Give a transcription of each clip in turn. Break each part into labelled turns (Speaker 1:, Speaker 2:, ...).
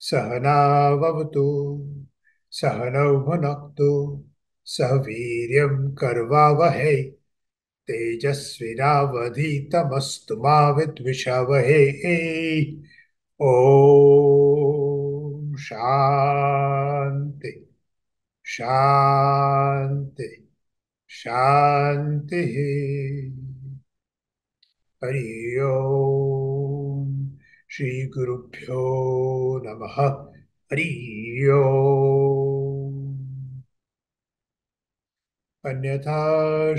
Speaker 1: सहना भवतु सहनौ भुनक्तु सह वीर्यं करवावहै तेजस्विनावधीतमस्तु मा विद्विषावहै ॐ शान्ति शान्ति शान्तिः हरि ओम श्री गुरुभ्यो नमः हरि ओम अन्यथा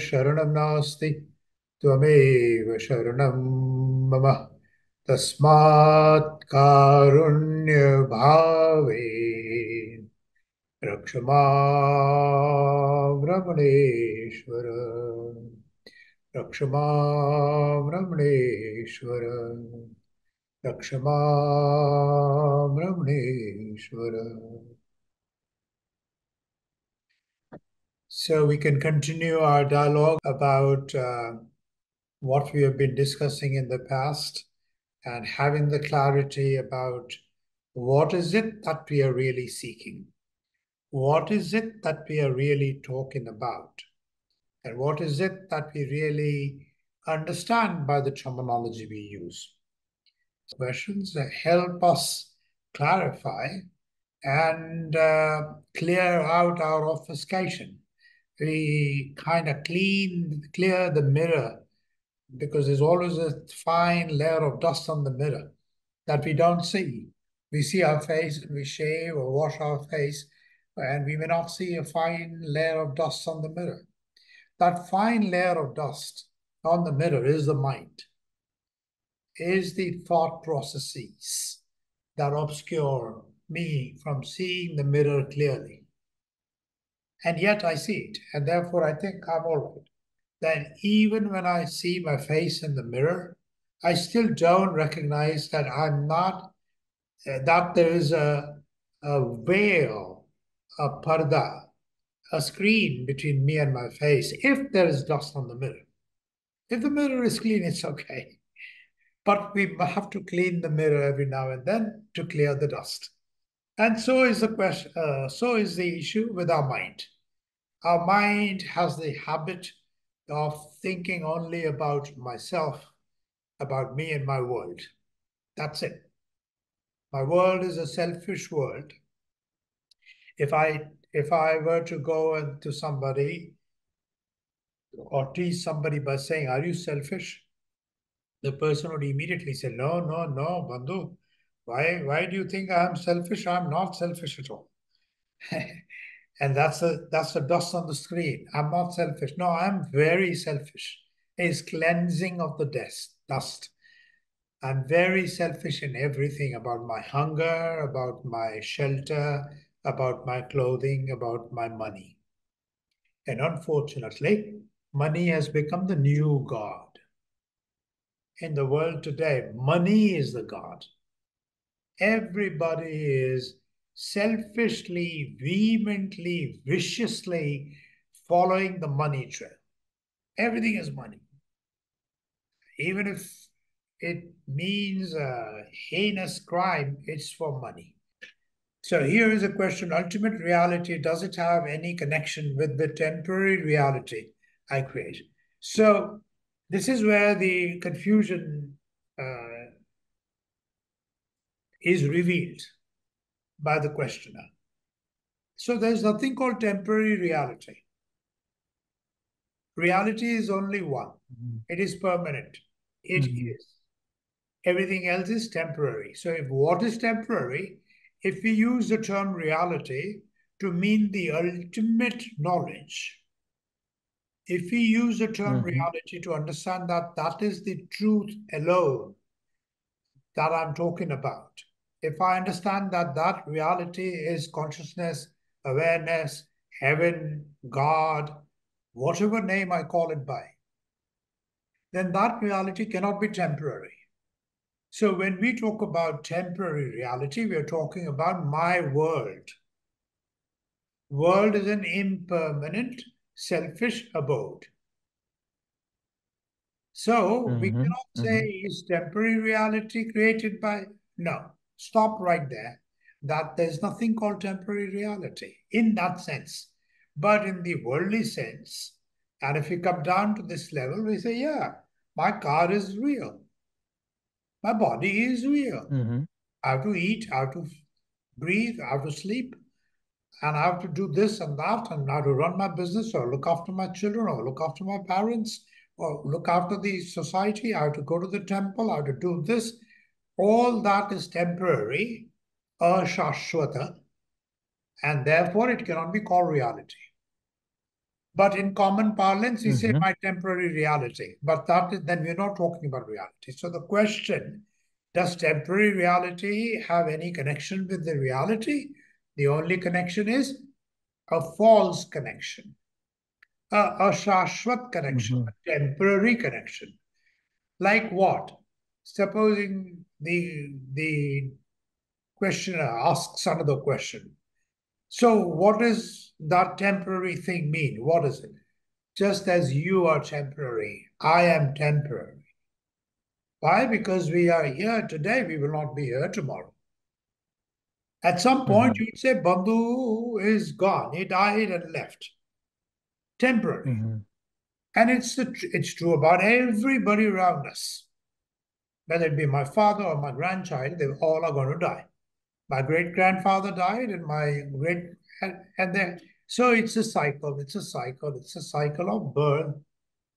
Speaker 1: शरणं नास्ति त्वमेव शरणं मम तस्मात् कारुण्यभावेन रक्ष मां रमणेश्वर रक्ष मां रमणेश्वर रक्ष मां रमणेश्वर. So we can continue our dialogue about what we have been discussing in the past and having the clarity about what is it that we are really seeking, what is it that we are really talking about, and what is it that we really understand by the terminology we use. Questions that help us clarify and clear out our obfuscation. We kind of clear the mirror because there's always a fine layer of dust on the mirror that we don't see. We see our face and we shave or wash our face, and we may not see a fine layer of dust on the mirror. That fine layer of dust on the mirror is the mind, is the thought processes that obscure me from seeing the mirror clearly. And yet I see it, and therefore I think I'm all right. Then even when I see my face in the mirror, I still don't recognize that I'm not, that there is a veil, a parda, a screen between me and my face if there is dust on the mirror. If the mirror is clean, it's okay. But we have to clean the mirror every now and then to clear the dust. And so is the question, so is the issue with our mind. Our mind has the habit of thinking only about myself, about me and my world. That's it. My world is a selfish world. If I were to go to somebody or tease somebody by saying, "Are you selfish?" the person would immediately say, "No, no, no, Bandhu. Why do you think I am selfish? I'm not selfish at all." And that's the dust on the screen. I'm not selfish. No, I'm very selfish. It's cleansing of the dust. I'm very selfish in everything about my hunger, about my shelter, about my clothing, about my money. And unfortunately, money has become the new God. In the world today, money is the God. Everybody is selfishly, vehemently, viciously following the money trail. Everything is money. Even if it means a heinous crime, it's for money. So here is a question: ultimate reality, does it have any connection with the temporary reality I create? So this is where the confusion is revealed by the questioner. So there's nothing called temporary reality. Reality is only one. It is permanent. It is. Everything else is temporary. So if what is temporary, if we use the term reality to mean the ultimate knowledge, if we use the term reality to understand that that is the truth alone that I'm talking about, if I understand that that reality is consciousness, awareness, heaven, God, whatever name I call it by, then that reality cannot be temporary. So when we talk about temporary reality, we are talking about my world. World is an impermanent, selfish abode. So we cannot say is temporary reality created by, no, stop right there. that there's nothing called temporary reality in that sense. But in the worldly sense, and if we come down to this level, we say, yeah, my car is real. My body is real.
Speaker 2: Mm-hmm.
Speaker 1: I have to eat, I have to breathe, I have to sleep, and I have to do this and that, and I have to run my business or look after my children or look after my parents or look after the society. I have to go to the temple, I have to do this. All that is temporary, ashashwata, and therefore it cannot be called reality. But in common parlance, we say
Speaker 2: Mm-hmm.
Speaker 1: my temporary reality. But that is, then we're not talking about reality. So the question, does temporary reality have any connection with the reality? The only connection is a false connection, a shashwat connection,
Speaker 2: Mm-hmm.
Speaker 1: a temporary connection. Like what? Supposing the questioner asks another question. So what does that temporary thing mean? What is it? Just as you are temporary, I am temporary. Why? Because we are here today, we will not be here tomorrow. At some point,
Speaker 2: Mm-hmm.
Speaker 1: you'd say, Bandhu is gone. He died and left. Temporary.
Speaker 2: Mm-hmm.
Speaker 1: And it's true about everybody around us. Whether it be my father or my grandchild, they all are going to die. My great grandfather died, and my great and then so it's a cycle. It's a cycle. It's a cycle of birth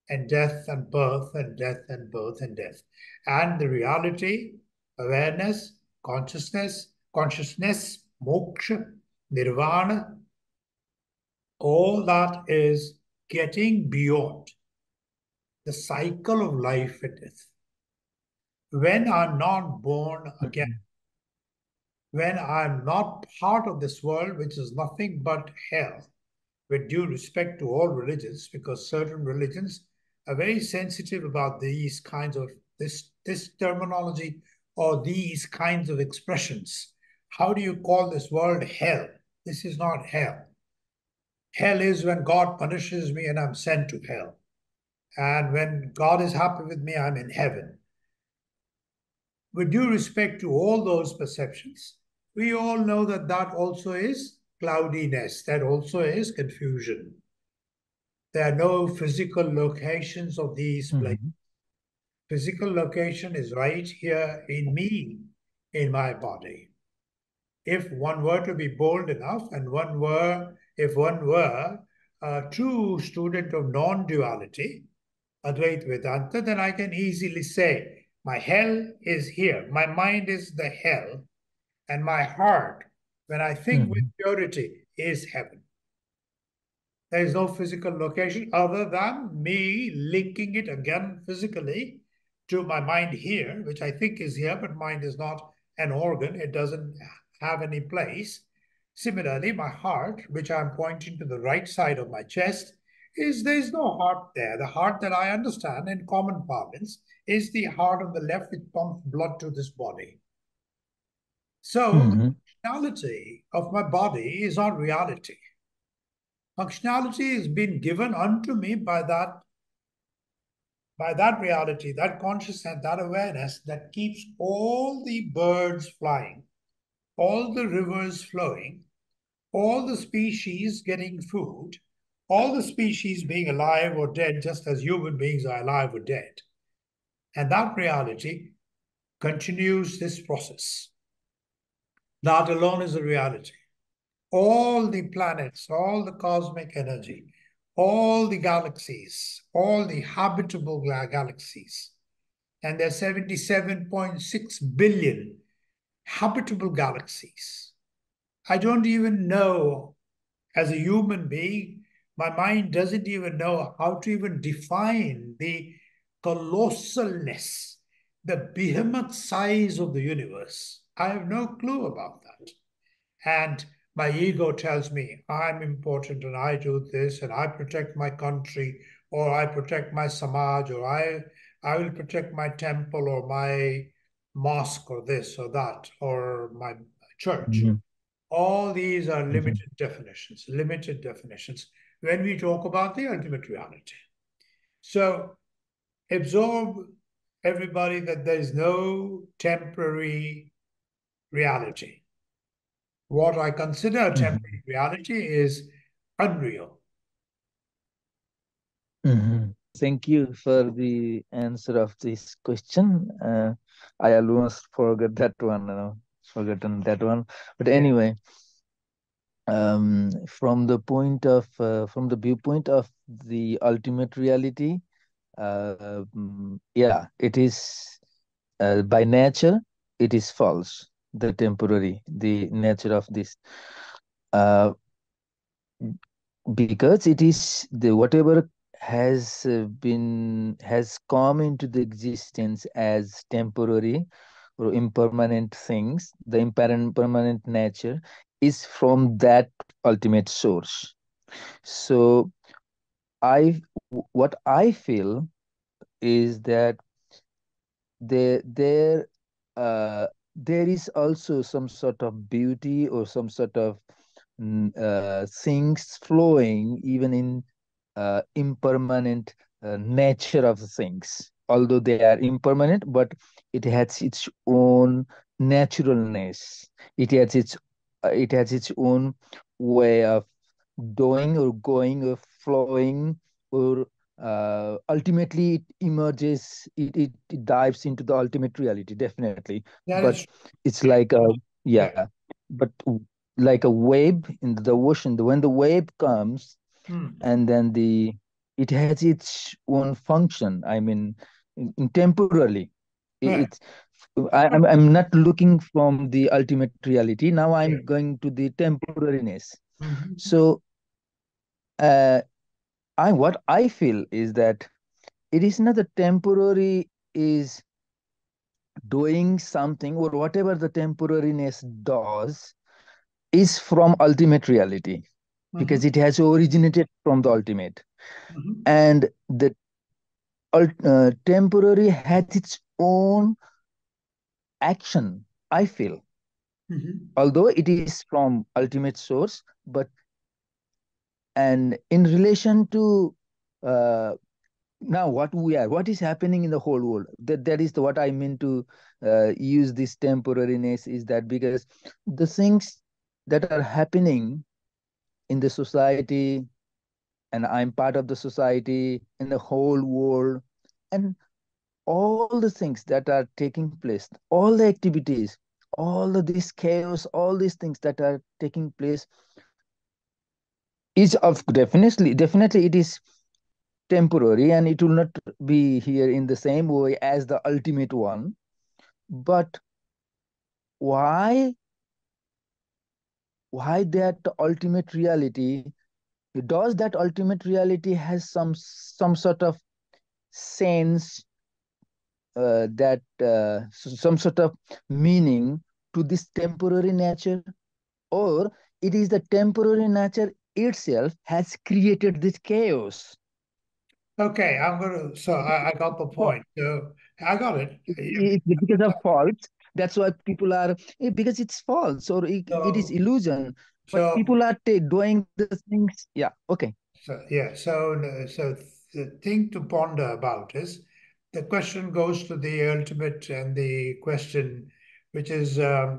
Speaker 1: and death and birth and death and birth and death. And the reality, awareness, consciousness, moksha, nirvana, all that is getting beyond the cycle of life and death. When I'm not born again,
Speaker 2: Mm-hmm.
Speaker 1: when I'm not part of this world, which is nothing but hell, with due respect to all religions, because certain religions are very sensitive about these kinds of this terminology or these kinds of expressions. How do you call this world hell? This is not hell. Hell is when God punishes me and I'm sent to hell. And when God is happy with me, I'm in heaven. With due respect to all those perceptions, we all know that that also is cloudiness, that also is confusion. There are no physical locations of these places.
Speaker 2: Mm-hmm.
Speaker 1: Physical location is right here in me, in my body. If one were to be bold enough and if one were a true student of non-duality, Advaita Vedanta, then I can easily say, my hell is here. My mind is the hell, and my heart, when I think with
Speaker 2: Mm-hmm.
Speaker 1: purity, is heaven. There is no physical location other than me linking it again physically to my mind here, which I think is here, but mind is not an organ. It doesn't have any place. Similarly, my heart, which I'm pointing to the right side of my chest, there's no heart there. The heart that I understand in common parlance is the heart on the left which pumps blood to this body. So
Speaker 2: Mm-hmm.
Speaker 1: the functionality of my body is not reality. Functionality has been given unto me by that reality, that consciousness, that awareness that keeps all the birds flying, all the rivers flowing, all the species getting food, all the species being alive or dead, just as human beings are alive or dead. And that reality continues this process. That alone is a reality. All the planets, all the cosmic energy, all the galaxies, all the habitable galaxies, and there are 77.6 billion habitable galaxies. I don't even know, as a human being, my mind doesn't even know how to even define the colossalness, the behemoth size of the universe. I have no clue about that. And my ego tells me I'm important and I do this and I protect my country or I protect my samaj or I will protect my temple or my mosque or this or that or my church.
Speaker 2: Mm-hmm.
Speaker 1: All these are
Speaker 2: Mm-hmm.
Speaker 1: limited definitions when we talk about the ultimate reality. So absorb everybody that there is no temporary reality. What I consider a temporary reality is unreal.
Speaker 2: Thank you for the answer of this question. I almost forgot that one, forgotten that one. But
Speaker 1: Yeah.
Speaker 2: anyway, from the viewpoint of the ultimate reality, yeah, it is by nature, it is false. The temporary, the nature of this. Uh, because it is the whatever has come into the existence as temporary or impermanent things, the impermanent nature is from that ultimate source. So I what I feel is that there there there is also some sort of beauty or some sort of things flowing even in impermanent nature of things, although they are impermanent, but it has its own naturalness. It has its own way of doing or going or flowing, or ultimately it emerges, it dives into the ultimate reality, definitely.
Speaker 1: That
Speaker 2: But
Speaker 1: is,
Speaker 2: it's like a,
Speaker 1: yeah.
Speaker 2: yeah, but like a wave in the ocean, when the wave comes,
Speaker 1: Hmm.
Speaker 2: and then it has its own function. I mean, temporarily,
Speaker 1: Yeah.
Speaker 2: it's I'm not looking from the ultimate reality now, I'm going to the temporariness.
Speaker 1: Mhm.
Speaker 2: So uh, what I feel is that it is not the temporary is doing something, or whatever the temporariness does is from ultimate reality, because
Speaker 1: Mhm.
Speaker 2: it has originated from the ultimate.
Speaker 1: Mhm.
Speaker 2: And the temporary has its own action, I feel,
Speaker 1: Mhm.
Speaker 2: although it is from ultimate source. But and in relation to uh, now what is happening in the whole world, that is what I mean to use this temporariness, is that because the things that are happening in the society, and I'm part of the society, in the whole world, and all the things that are taking place, all the activities, all of this chaos, all these things that are taking place is of definitely it is temporary, and it will not be here in the same way as the ultimate one. But why that ultimate reality, does that ultimate reality has some sort of sense, that some sort of meaning to this temporary nature, or it is the temporary nature itself has created this chaos?
Speaker 1: Okay, so I got the
Speaker 2: So
Speaker 1: point. So I got it.
Speaker 2: it's because of faults. That's why people are, because it's false, or it is
Speaker 1: So,
Speaker 2: illusion. But
Speaker 1: so,
Speaker 2: people are doing the things. Yeah. Okay.
Speaker 1: yeah. So the thing to ponder about is the question goes to the ultimate and the question, which is uh,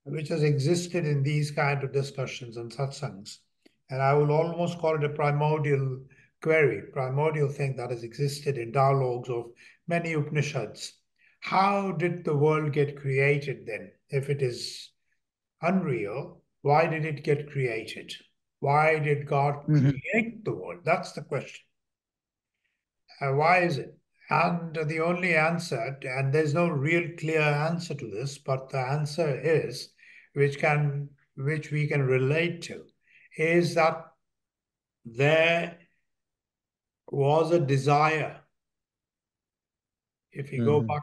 Speaker 1: which has existed in these kind of discussions and satsangs. And I will almost call it a primordial query, primordial thing that has existed in dialogues of many Upanishads. How did the world get created then? If it is unreal, why did it get created? Why did God
Speaker 2: Hmm.
Speaker 1: create the world? That's the question. Why is it? And the only answer, and there's no real clear answer to this, but the answer is, which we can relate to, is that there was a desire. If you go
Speaker 2: Hmm.
Speaker 1: back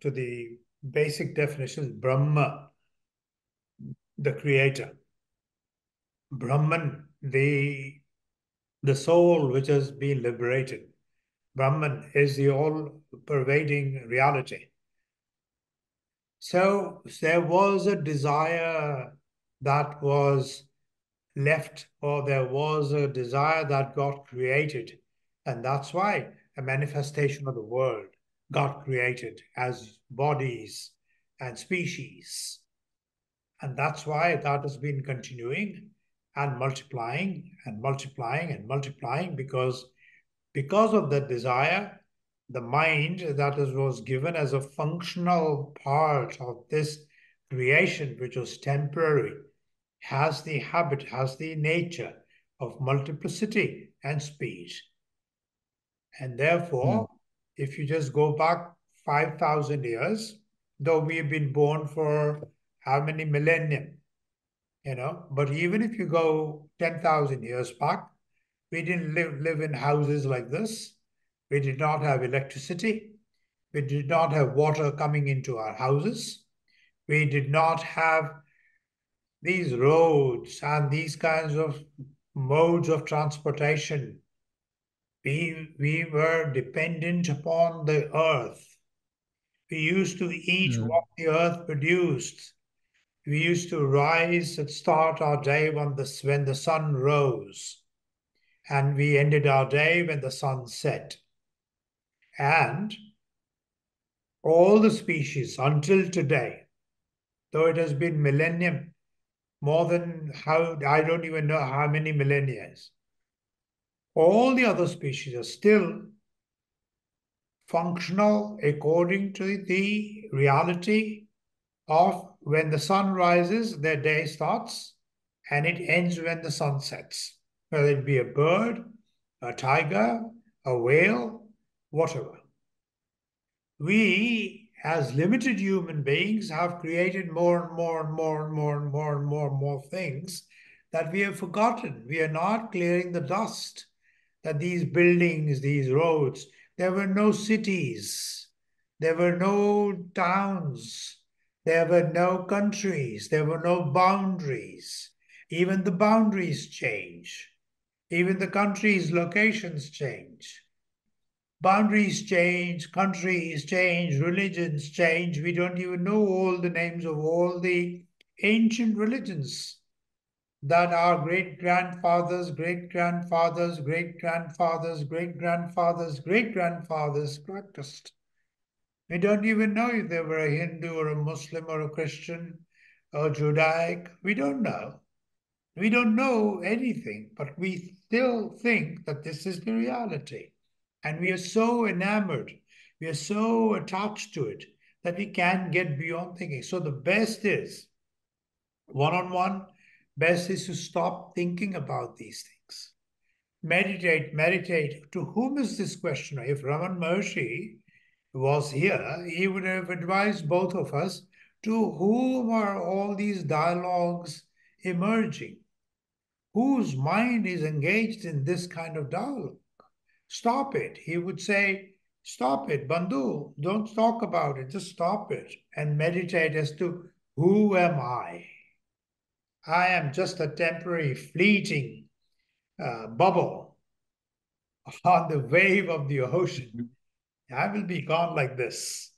Speaker 1: to the basic definitions, Brahma, the creator, Brahman, the soul which has been liberated. Brahman is the all-pervading reality. So there was a desire that was left, or there was a desire that got created. And that's why a manifestation of the world got created as bodies and species. And that's why that has been continuing and multiplying and multiplying and multiplying, because of that desire, the mind that was given as a functional part of this creation, which was temporary, has the habit, has the nature of multiplicity and speed. And therefore, if you just go back 5,000 years, though we have been born for how many millennium, but even if you go 10,000 years back, we didn't live in houses like this. We did not have electricity. We did not have water coming into our houses. We did not have these roads and these kinds of modes of transportation. We were dependent upon the earth. We used to eat what the earth produced. We used to rise and start our day when the sun rose, and we ended our day when the sun set. And all the species until today, though it has been millennium, more than I don't even know how many millennia, all the other species are still functional according to the reality of when the sun rises, their day starts, and it ends when the sun sets. Whether it be a bird, a tiger, a whale, whatever. We, as limited human beings, have created more and more and more and more and more and more and more things that we have forgotten. We are not clearing the dust. That these buildings, these roads, there were no cities, there were no towns, there were no countries, there were no boundaries. Even the boundaries change. Even the countries' locations change. Boundaries change, countries change, religions change. We don't even know all the names of all the ancient religions that our great-grandfathers, great-grandfathers, great-grandfathers, great-grandfathers, great-grandfathers practiced. We don't even know if they were a Hindu or a Muslim or a Christian or Judaic. We don't know. We don't know anything, but we still think that this is the reality. And we are so enamored, we are so attached to it that we can't get beyond thinking. So the best is one-on-one, best is to stop thinking about these things. Meditate, meditate. To whom is this question? If Ramana Maharshi was here, he would have advised both of us, to whom are all these dialogues emerging? Whose mind is engaged in this kind of dialogue? Stop it. He would say, stop it, Bandhu, don't talk about it, just stop it and meditate as to who am I? I am just a temporary, fleeting bubble on the wave of the ocean. I will be gone like this.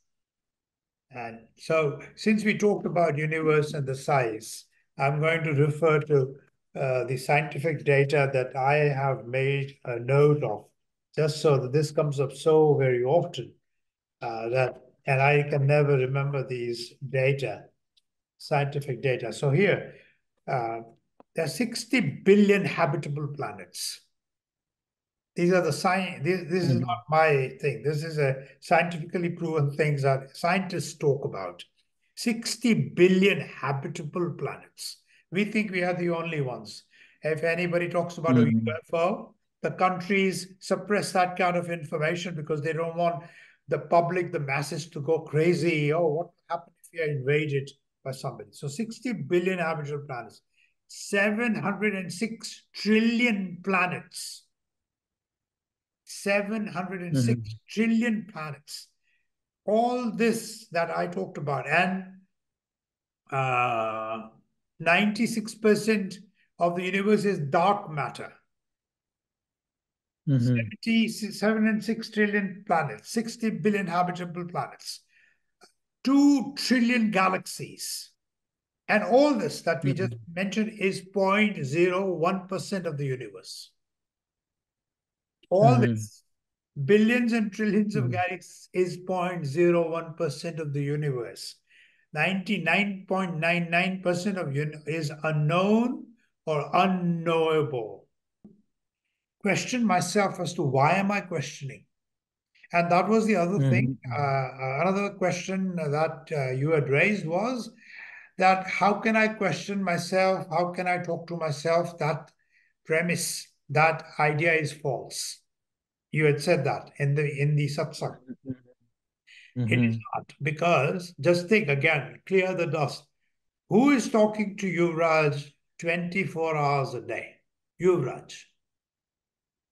Speaker 1: And so, since we talked about universe and the size, I'm going to refer to the scientific data that I have made a note of, just so that this comes up so very often and I can never remember these data, scientific data. So here, there are 60 billion habitable planets. These are the science. This is not my thing. This is a scientifically proven things that scientists talk about. 60 billion habitable planets. We think we are the only ones. If anybody talks about a UFO, the countries suppress that kind of information because they don't want the public, the masses to go crazy. Oh, what happened if we are invaded by somebody? So 60 billion habitable planets, 706 trillion planets. 706 trillion planets. All this that I talked about, and 96% of the universe is dark matter. 706 trillion planets, 60 billion habitable planets, 2 trillion galaxies. And all this that we just mentioned is 0.01% of the universe. All this, billions and trillions of galaxies, is 0.01% of the universe. 99.99% of is unknown or unknowable. Question myself as to why am I questioning? And that was the other thing. Another question that you had raised was that how can I question myself? How can I talk to myself? That premise, that idea is false. You had said that in the satsang. It is not, because just think again, clear the dust. Who is talking to Yuvraj 24 hours a day? Yuvraj.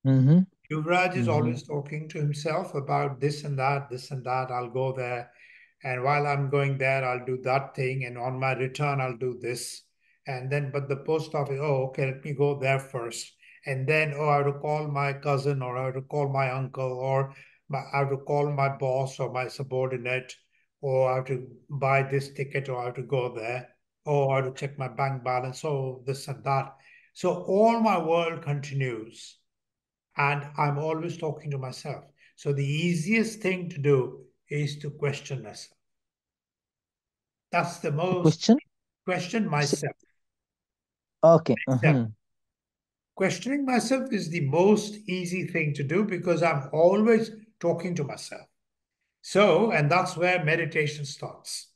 Speaker 1: Yuvraj is always talking to himself about this and that, this and that. I'll go there. And while I'm going there, I'll do that thing. And on my return, I'll do this. And then, but the post office, oh, okay, let me go there first. And then, oh, I have to call my cousin, or I have to call my uncle, or I have to call my boss or my subordinate, or I have to buy this ticket, or I have to go there, or I have to check my bank balance, or this and that. So all my world continues. And I'm always talking to myself. So the easiest thing to do is to question myself. That's the most question myself.
Speaker 2: Okay.
Speaker 1: Questioning myself is the most easy thing to do because I'm always talking to myself. So, and that's where meditation starts.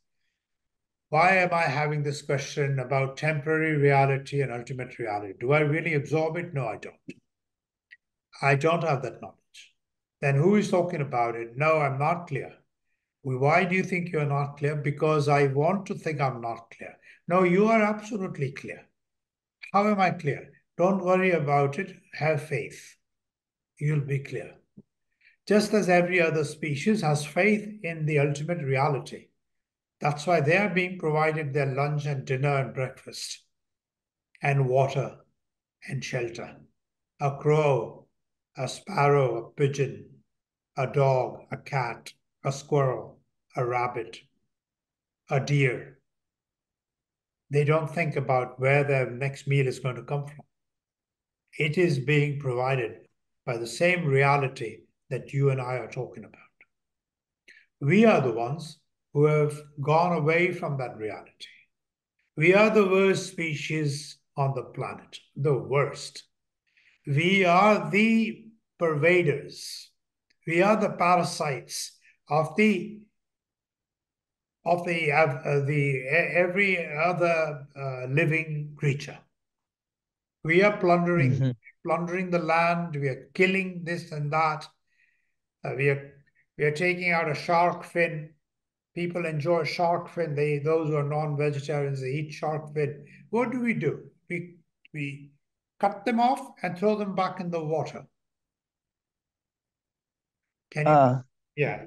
Speaker 1: Why am I having this question about temporary reality and ultimate reality? Do I really absorb it? No, I don't. I don't have that knowledge. Then who is talking about it? No, I'm not clear. Why do you think you're not clear? Because I want to think I'm not clear. No, you are absolutely clear. How am I clear? Don't worry about it. Have faith. You'll be clear. Just as every other species has faith in the ultimate reality. That's why they are being provided their lunch and dinner and breakfast and water and shelter. A crow, a sparrow, a pigeon, a dog, a cat, a squirrel, a rabbit, a deer. They don't think about where their next meal is going to come from. It is being provided by the same reality that you and I are talking about. We are the ones who have gone away from that reality. We are the worst species on the planet, the worst. We are the pervaders. We are the parasites of every other living creature. We are plundering the land. We are killing this and that. We are taking out a shark fin. People enjoy shark fin. Those who are non-vegetarians, they eat shark fin. What do? We cut them off and throw them back in the water. Can you? Yeah.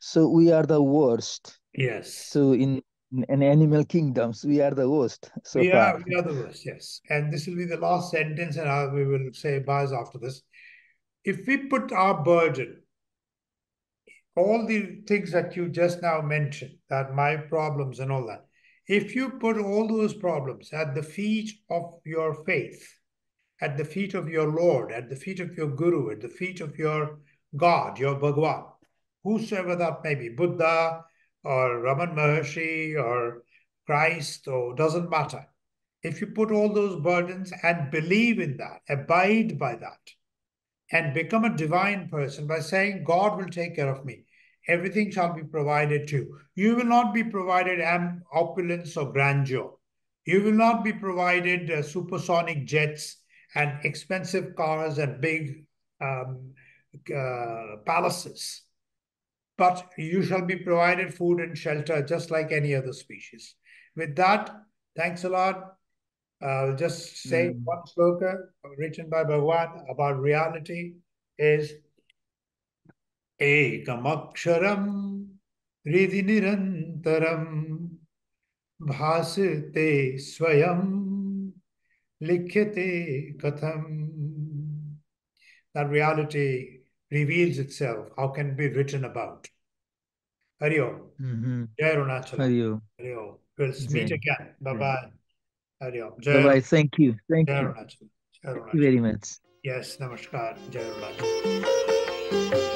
Speaker 2: So we are the worst.
Speaker 1: Yes.
Speaker 2: So in animal kingdoms, we are the worst so far.
Speaker 1: We are the worst, yes. And this will be the last sentence, and we will say byes after this. If we put our burden, all the things that you just now mentioned, that my problems and all that, if you put all those problems at the feet of your faith, at the feet of your Lord, at the feet of your Guru, at the feet of your God, your Bhagwan, whosoever that may be, Buddha or Ramana Maharshi or Christ, or doesn't matter. If you put all those burdens and believe in that, abide by that, and become a divine person by saying, God will take care of me. Everything shall be provided to you. You will not be provided opulence or grandeur. You will not be provided supersonic jets and expensive cars and big palaces. But you shall be provided food and shelter just like any other species. With that, thanks a lot. I'll just say one sloka written by Bhagwan about reality is Ekamaksharam Ridi Nirantaram Bhasite Swayam Likhyate Katham. That reality reveals itself. How can it be written about? Hari Om. Jai Arunachala.
Speaker 2: Hari Om.
Speaker 1: Hari Om. We'll meet again. Bye-bye. Hari Om.
Speaker 2: Bye-bye. Thank you. Thank
Speaker 1: Jai
Speaker 2: you.
Speaker 1: Arunachala. Jai
Speaker 2: Thank you very much.
Speaker 1: Yes, namaskar. Jai Arunachala.